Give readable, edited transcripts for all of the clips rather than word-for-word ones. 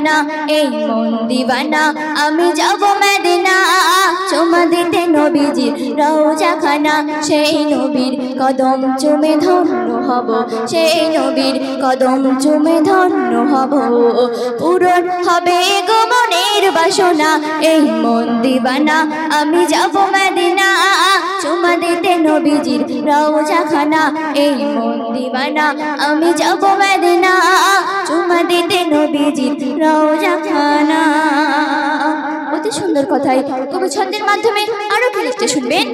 খানা এই মন দিবানা আমি যাব মদিনা চুমা দিতে নবীজির রওজা খানা সেই নবীর কদম চুমে ধন্য হব সেই নবীর কদম চুমে ধন্য হব পূরণ হবে গো মনের বাসনা এই মন দিবানা আমি যাব মদিনা চুমা দিতে নবীজির রওজা খানা এই মন দিবানা আমি যাব মদিনা চুমা দিতে নবীজির রওজা খানা। অতি সুন্দর কথাই কবি ছন্দের মাধ্যমে আরো কি লিখতে শুনবেন।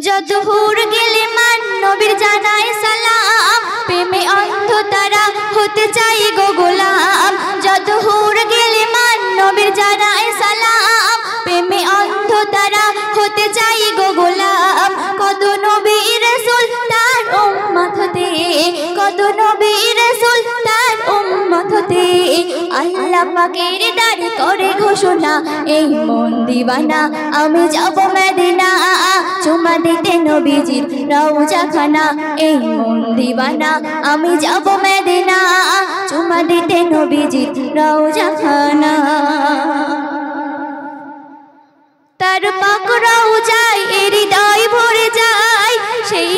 যত হুর গেলে মান নবীর জানায় সালাম প্রেমে অন্ধ তারা হতে চাই গো গোলাম যত হুর গেলে মান নবীর জানায় সালাম প্রেমে অন্ধ তারা হতে চাই গো গোলাম কত নবী রাসূল তার উম্মত হতে কত নবী রাসূল তার উম্মত হতে আল্লাহ পাকের দাঁড়ে করে ঘোষণা এই মন দিবানা আমি যাব মদিনা চুমা দিতে নবীজির রওজা খানা এই মন দিবানা আমি যাব মদিনা চুমা দিতে নবীজির রওজা খানা। তার পাক রওজায় হৃদয় ভরে যায় সেই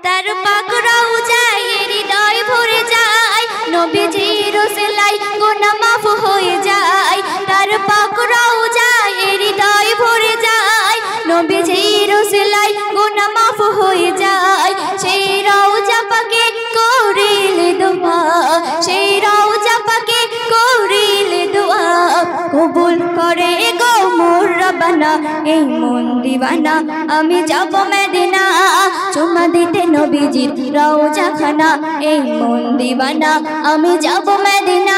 তার পাক রওজায় হৃদয় ভরে যায় নবীজির ওসিলায় গুনাহ মাফ হয়ে যায় তার পাক রওজায় হৃদয় ভরে যায় নবীজির ওসিলায় গুনাহ মাফ হয়ে যায় সেই রওজা পাকে করিলে দোয়া সেই রওজা পাকে করিলে দোয়া কবুল করে গো মোর রব্বানা এই মন দিবানা আমি যাব মদিনা চুমা দিতে নবীজির রওজা খানা এই মন দিবানা আমি যাব মদিনা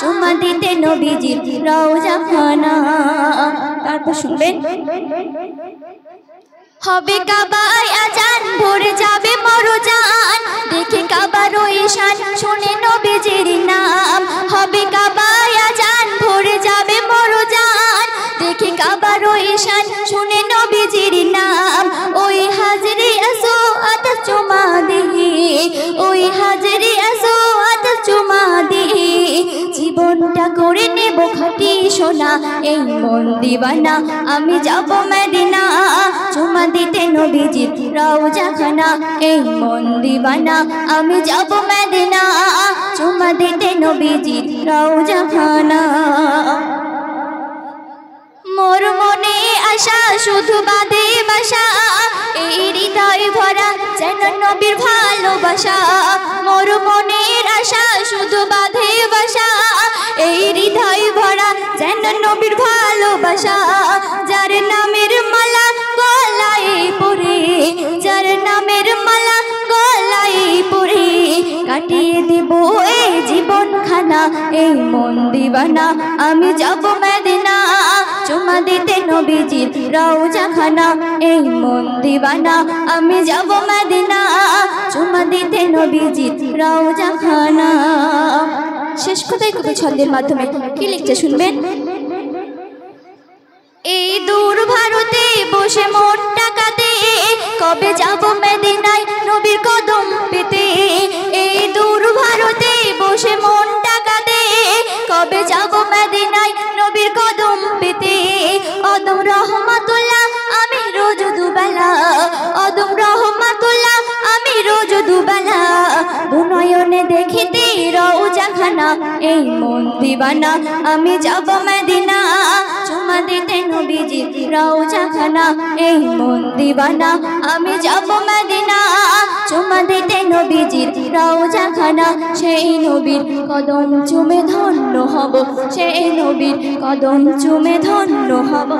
চুমা দিতে নবীজির রওজা খানা। তারপর শুনবেন। হবে কাবায় আজান ভরে যাবে মরজান দেখে কাবার ঈশান শুনে নবীজির নাম হবে কাবায় আজান ভরে যাবে মরজান দেখে কাবার ঈশান শুনে নবীজির নাম ওই হাজরে আসওয়াত চুমা দিহি ওই হাজরে আসওয়াত চুমা দিহি জীবনটা করে নেব খাঁটি সোনা এই মন দিবানা আমি যাব মদিনা চুমা দিতে নবীজির রওজা খানা এই মন দিবানা আমি যাব মদিনা চুমা দিতে নবীজির রওজা খানা। মোর মনে আশা শুধু বাঁধে বাসা এই হৃদয় ভরা যেন নবীর ভালোবাসা মোর মনের আশা শুধু বাঁধে বাসা এই হৃদয় ভরা যেন নবীর ভালোবাসা যার নামের মালা গলায় পরে যার নামের মালা গলায় পরে কাটিয়ে দেব এই জীবন খানা এই মন দিবানা আমি যাব মদিনা চুমা দিতে নবীজির রওজা খানা এই মন দিবানা আমি যাব মদিনা চুমা দিতে নবীজির রওজা খানা। শেষ কথায় কবি ছন্দের মাধ্যমে কি লিখতে শুনবেন। এই দূর ভারতে বসে মন টাকাতে কবে যাব মদিনায় নবীর কদম পেতে এই দূর ভারতে বসে মন টাকাতে কবে যাব মদিনায় নবীর কদম পেতে আদম রহমাতুল্লাহ আমি রোজ দুবেলা আদম রহমাতুল্লাহ আমি রোজ দুবেলা দুনয়নে দেখিতে রওজা খানা এই মন দিবানা আমি যাব মদিনা চুমা দিতে নবীজির রওজা খানা এই মন দিবানা আমি যাব মদিনা চুমা দিতে নবীজির রওজা খানা সেই নবীর কদম চুমে ধন্য হব সেই নবীর কদম চুমে ধন্য হব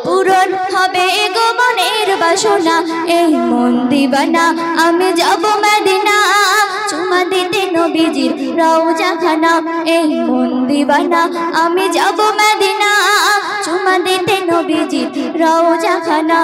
পূরণ হবে গো মনের বাসনা এই মন দিবানা আমি যাব মদিনা চুমা দিতে নবীজির রওজা খানা এই মন দিবানা আমি যাব মদিনা চুমা দিতে নবীজির রওজা খানা।